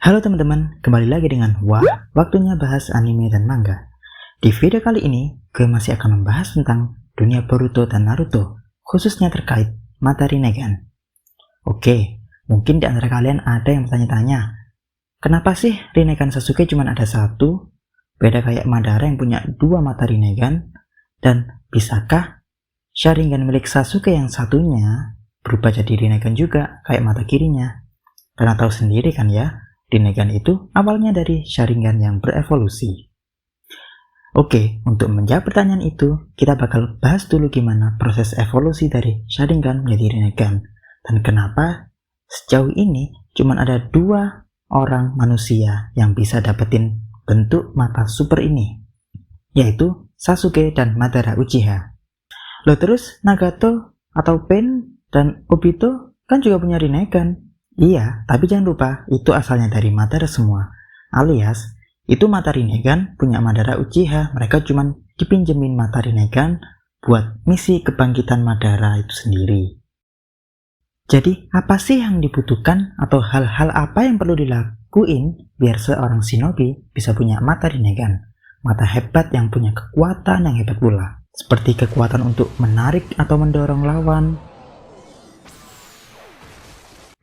Halo teman-teman, kembali lagi dengan waktunya bahas anime dan manga. Di video kali ini, gue masih akan membahas tentang dunia Boruto dan Naruto, khususnya terkait mata Rinnegan. Oke, mungkin di antara kalian ada yang bertanya-tanya, kenapa sih Rinnegan Sasuke cuma ada satu? Beda kayak Madara yang punya dua mata Rinnegan, dan bisakah Sharingan milik Sasuke yang satunya berubah jadi Rinnegan juga kayak mata kirinya? Karena tahu sendiri kan ya, Rinnegan itu awalnya dari Sharingan yang berevolusi. Oke, untuk menjawab pertanyaan itu, kita bakal bahas dulu gimana proses evolusi dari Sharingan menjadi Rinnegan, dan kenapa sejauh ini cuma ada dua orang manusia yang bisa dapetin bentuk mata super ini, yaitu Sasuke dan Madara Uchiha. Loh terus Nagato atau Pain dan Obito kan juga punya Rinnegan. Iya, tapi jangan lupa, itu asalnya dari Madara semua. Alias, itu mata Rinnegan punya Madara Uchiha, mereka cuma dipinjemin mata Rinnegan buat misi kebangkitan Madara itu sendiri. Jadi, apa sih yang dibutuhkan atau hal-hal apa yang perlu dilakuin biar seorang shinobi bisa punya mata Rinnegan? Mata hebat yang punya kekuatan yang hebat pula. Seperti kekuatan untuk menarik atau mendorong lawan,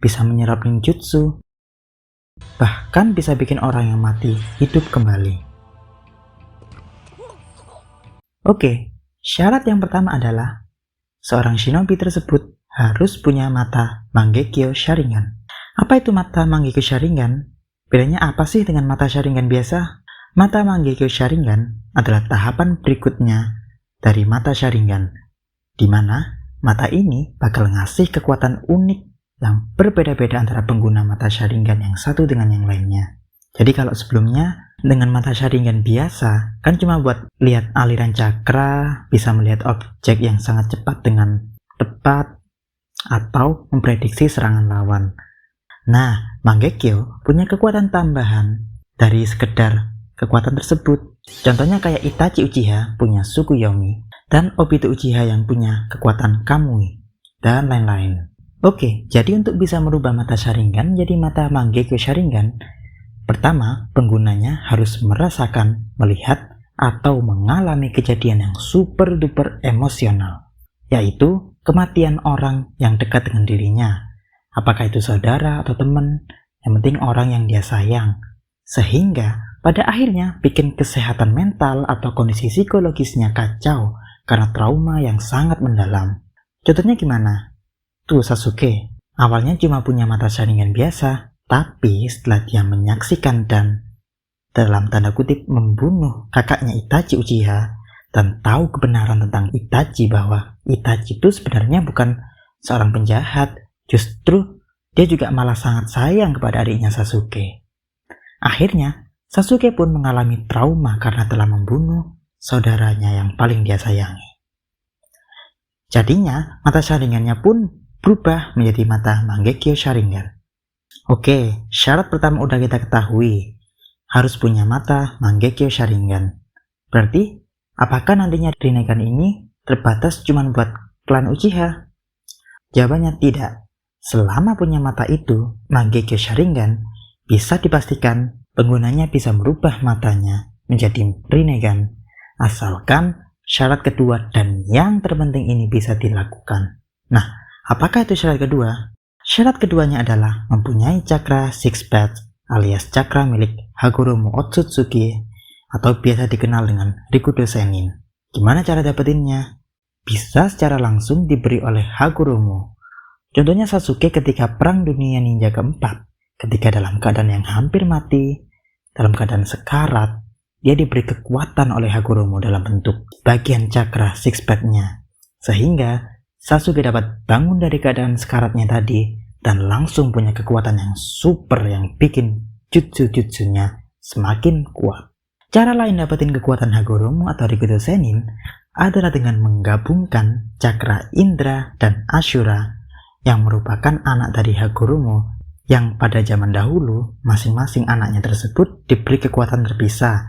bisa menyerap ninjutsu, bahkan bisa bikin orang yang mati hidup kembali. Oke, syarat yang pertama adalah seorang shinobi tersebut harus punya mata Mangekyo Sharingan. Apa itu mata Mangekyo Sharingan? Bedanya apa sih dengan mata Sharingan biasa? Mata Mangekyo Sharingan adalah tahapan berikutnya dari mata Sharingan, di mana mata ini bakal ngasih kekuatan unik yang berbeda-beda antara pengguna mata Sharingan yang satu dengan yang lainnya. Jadi kalau sebelumnya dengan mata Sharingan biasa kan cuma buat lihat aliran cakra, bisa melihat objek yang sangat cepat dengan tepat, atau memprediksi serangan lawan. Nah, Mangekyo punya kekuatan tambahan dari sekedar kekuatan tersebut. Contohnya kayak Itachi Uchiha punya Tsukuyomi, dan Obito Uchiha yang punya kekuatan Kamui, dan lain-lain. Oke, jadi untuk bisa merubah mata Sharingan jadi mata Mangekyo Sharingan, pertama penggunanya harus merasakan, melihat, atau mengalami kejadian yang super duper emosional, yaitu kematian orang yang dekat dengan dirinya. Apakah itu saudara atau teman, yang penting orang yang dia sayang. Sehingga pada akhirnya bikin kesehatan mental atau kondisi psikologisnya kacau karena trauma yang sangat mendalam. Contohnya gimana? Tuh Sasuke, awalnya cuma punya mata Sharingan biasa, tapi setelah dia menyaksikan dan dalam tanda kutip membunuh kakaknya Itachi Uchiha, dan tahu kebenaran tentang Itachi bahwa Itachi itu sebenarnya bukan seorang penjahat, justru dia juga malah sangat sayang kepada adiknya Sasuke. Akhirnya, Sasuke pun mengalami trauma karena telah membunuh saudaranya yang paling dia sayangi. Jadinya, mata Sharingannya pun berubah menjadi mata Mangekyo Sharingan. Oke, syarat pertama udah kita ketahui, harus punya mata Mangekyo Sharingan. Berarti, apakah nantinya Rinnegan ini terbatas cuma buat klan Uchiha? Jawabannya tidak. Selama punya mata itu, Mangekyo Sharingan, bisa dipastikan penggunanya bisa merubah matanya menjadi Rinnegan, asalkan syarat kedua dan yang terpenting ini bisa dilakukan. Nah, apakah itu syarat kedua? Syarat keduanya adalah mempunyai cakra Six Paths alias cakra milik Hagoromo Otsutsuki atau biasa dikenal dengan Rikudo Sennin. Gimana cara dapetinnya? Bisa secara langsung diberi oleh Hagoromo. Contohnya Sasuke ketika Perang Dunia Ninja keempat, ketika dalam keadaan yang hampir mati, dalam keadaan sekarat, dia diberi kekuatan oleh Hagoromo dalam bentuk bagian cakra Six Paths-nya, sehingga Sasuke dapat bangun dari keadaan sekaratnya tadi dan langsung punya kekuatan yang super yang bikin jutsu-jutsunya semakin kuat. Cara lain dapetin kekuatan Hagoromo atau Rikudo Sennin adalah dengan menggabungkan cakra Indra dan Ashura yang merupakan anak dari Hagoromo, yang pada zaman dahulu masing-masing anaknya tersebut diberi kekuatan terpisah.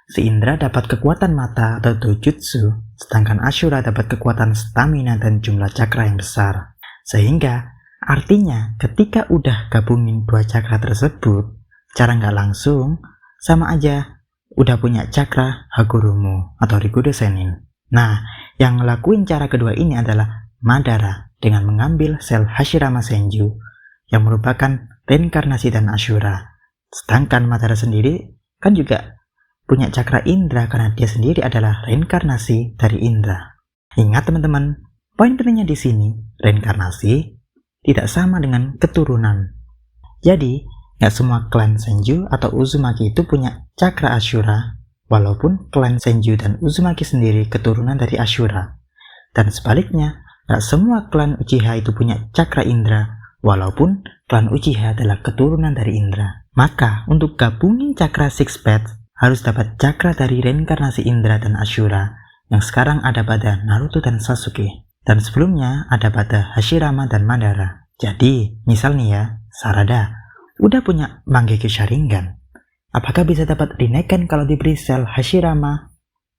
Si Indra dapat kekuatan mata atau dojutsu, sedangkan Ashura dapat kekuatan stamina dan jumlah cakra yang besar. Sehingga artinya ketika udah gabungin dua cakra tersebut, Cara nggak langsung, sama aja udah punya cakra Hagurumo atau Rikudo Sennin. Nah, yang ngelakuin cara kedua ini adalah Madara dengan mengambil sel Hashirama Senju yang merupakan reinkarnasi dan Ashura. Sedangkan Madara sendiri kan juga punya cakra Indra karena dia sendiri adalah reinkarnasi dari Indra. Ingat teman-teman, poin pentingnya di sini, reinkarnasi tidak sama dengan keturunan. Jadi, nggak semua klan Senju atau Uzumaki itu punya cakra Ashura, walaupun klan Senju dan Uzumaki sendiri keturunan dari Ashura. Dan sebaliknya, nggak semua klan Uchiha itu punya cakra Indra, walaupun klan Uchiha adalah keturunan dari Indra. Maka, untuk gabungin cakra Six Paths, harus dapat cakra dari reinkarnasi Indra dan Ashura, yang sekarang ada pada Naruto dan Sasuke. Dan sebelumnya ada pada Hashirama dan Madara. Jadi, misal nih ya, Sarada udah punya Mangekyo Sharingan. Apakah bisa dapat Rinnegan kalau diberi sel Hashirama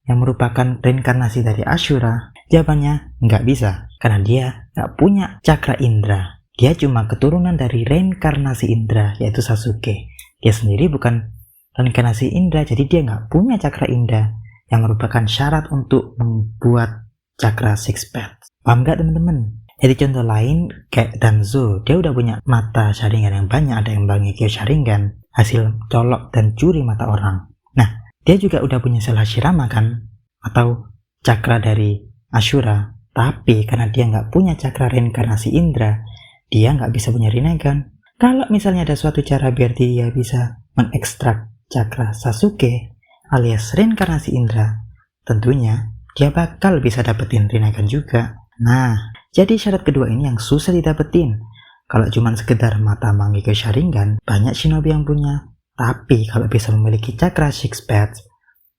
yang merupakan reinkarnasi dari Ashura? Jawabannya nggak bisa, karena dia nggak punya cakra Indra. Dia cuma keturunan dari reinkarnasi Indra, yaitu Sasuke. Dia sendiri bukan reinkarnasi Indra, jadi dia nggak punya cakra Indra yang merupakan syarat untuk membuat cakra Six Paths. Paham nggak teman-teman? Jadi contoh lain kayak Danzo, dia udah punya mata Sharingan yang banyak, ada yang Mangekyo Sharingan, hasil colok dan curi mata orang. Nah, dia juga udah punya sel Hashirama kan, atau cakra dari Ashura, tapi karena dia nggak punya cakra reinkarnasi Indra, dia nggak bisa punya Rinnegan. Kalau misalnya ada suatu cara biar dia bisa mengekstrak cakra Sasuke alias reinkarnasi Indra, tentunya dia bakal bisa dapetin Rinnegan juga. Nah, jadi syarat kedua ini yang susah didapetin. Kalau cuma sekedar mata Mangekyo Sharingan, banyak shinobi yang punya. Tapi kalau bisa memiliki cakra Six Paths,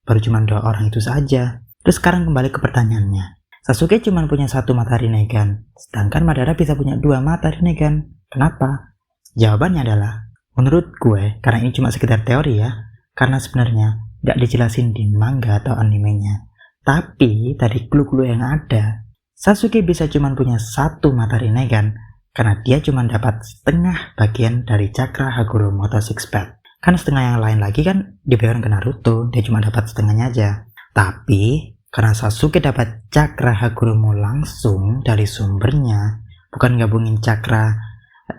baru cuma 2 orang itu saja. Terus sekarang kembali ke pertanyaannya. Sasuke cuma punya 1 mata Rinnegan, sedangkan Madara bisa punya 2 mata Rinnegan. Kenapa? Jawabannya adalah, menurut gue, karena ini cuma sekedar teori ya, karena sebenarnya nggak dijelasin di manga atau animenya. Tapi dari clue-clue yang ada, Sasuke bisa cuma punya 1 mata Rinnegan karena dia cuma dapat setengah bagian dari cakra Hagurumo atau Six Paths. Kan setengah yang lain lagi kan diberikan ke Naruto, dia cuma dapat setengahnya aja. Tapi karena Sasuke dapat cakra Hagurumo langsung dari sumbernya, bukan gabungin cakra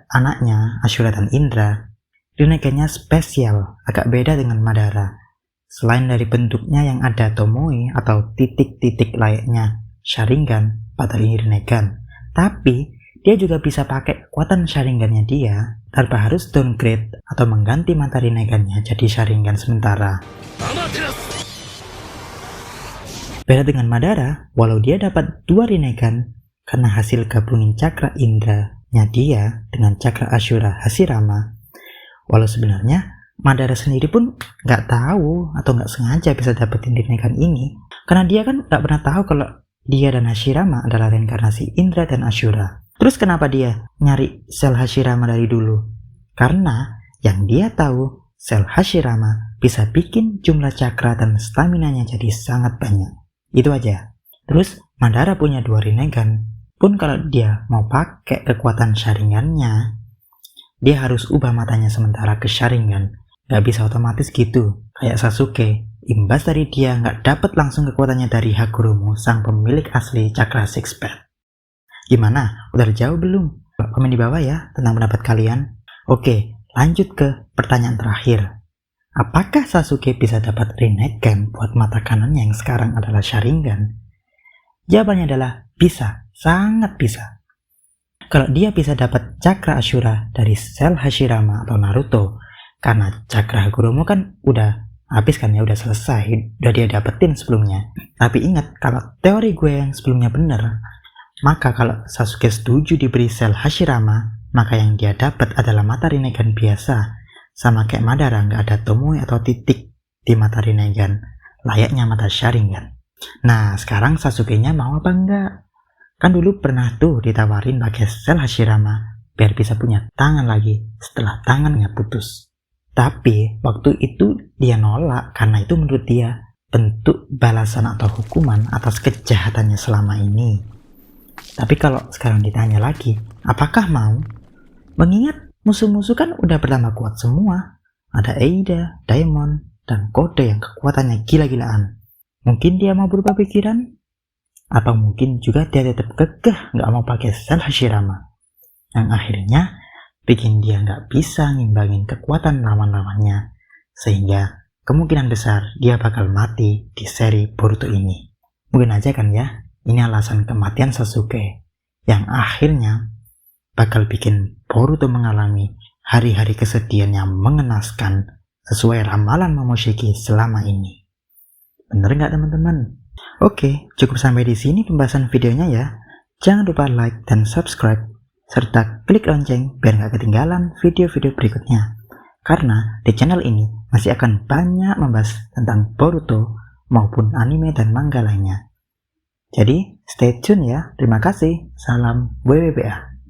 anaknya Ashura dan Indra, Rinnegannya spesial, agak beda dengan Madara. Selain dari bentuknya yang ada tomoe atau titik-titik layaknya Sharingan pada Rinnegan, tapi dia juga bisa pakai kekuatan Sharingannya dia tanpa harus downgrade atau mengganti mata Rinnegannya jadi Sharingan sementara. Beda dengan Madara, walau dia dapat 2 Rinnegan karena hasil gabungin cakra Indra-nya dia dengan cakra Ashura Hashirama, walau sebenarnya Madara sendiri pun nggak tahu atau nggak sengaja bisa dapetin Rinnegan ini, karena dia kan nggak pernah tahu kalau dia dan Hashirama adalah reinkarnasi Indra dan Ashura. Terus kenapa dia nyari sel Hashirama dari dulu? Karena yang dia tahu, sel Hashirama bisa bikin jumlah cakra dan staminanya jadi sangat banyak. Itu aja. Terus Madara punya 2 Rinnegan. Pun kalau dia mau pakai kekuatan Sharingannya, dia harus ubah matanya sementara ke Sharingan. Gak bisa otomatis gitu, kayak Sasuke. Imbas dari dia nggak dapat langsung kekuatannya dari Hagurumo, sang pemilik asli cakra Six Paths. Gimana? Udah jauh belum? Komen di bawah ya tentang pendapat kalian. Oke, lanjut ke pertanyaan terakhir. Apakah Sasuke bisa dapat Rinnegan buat mata kanannya yang sekarang adalah Sharingan? Jawabannya adalah bisa, sangat bisa. Kalau dia bisa dapat cakra Ashura dari sel Hashirama atau Naruto, karena cakra Hagurumo kan udah habis kan ya, udah selesai, udah dia dapetin sebelumnya. Tapi ingat, kalau teori gue yang sebelumnya bener, maka kalau Sasuke setuju diberi sel Hashirama, maka yang dia dapat adalah mata Rinnegan biasa, sama kayak Madara nggak ada tomoe atau titik di mata Rinnegan, layaknya mata Sharingan. Nah, sekarang Sasuke-nya mau apa enggak? Kan dulu pernah tuh ditawarin pakai sel Hashirama biar bisa punya tangan lagi setelah tangannya putus. Tapi waktu itu dia nolak karena itu menurut dia bentuk balasan atau hukuman atas kejahatannya selama ini. Tapi kalau sekarang ditanya lagi, apakah mau? Mengingat musuh-musuh kan udah bertambah kuat semua. ada Eida, Daemon, dan Kode yang kekuatannya gila-gilaan. Mungkin dia mau berubah pikiran? Atau mungkin juga dia tetap kekeh nggak mau pakai sel Hashirama, yang akhirnya bikin dia nggak bisa ngimbangin kekuatan lawan-lawannya, sehingga kemungkinan besar dia bakal mati di seri Boruto ini. Mungkin aja kan ya, ini alasan kematian Sasuke, yang akhirnya bakal bikin Boruto mengalami hari-hari kesedihan yang mengenaskan sesuai ramalan Momoshiki selama ini. Bener nggak teman-teman? Oke, cukup sampai di sini pembahasan videonya ya. Jangan lupa like dan subscribe, serta klik lonceng biar nggak ketinggalan video-video berikutnya. Karena di channel ini masih akan banyak membahas tentang Boruto maupun anime dan manga lainnya. Jadi, stay tune ya. Terima kasih. Salam WWBA.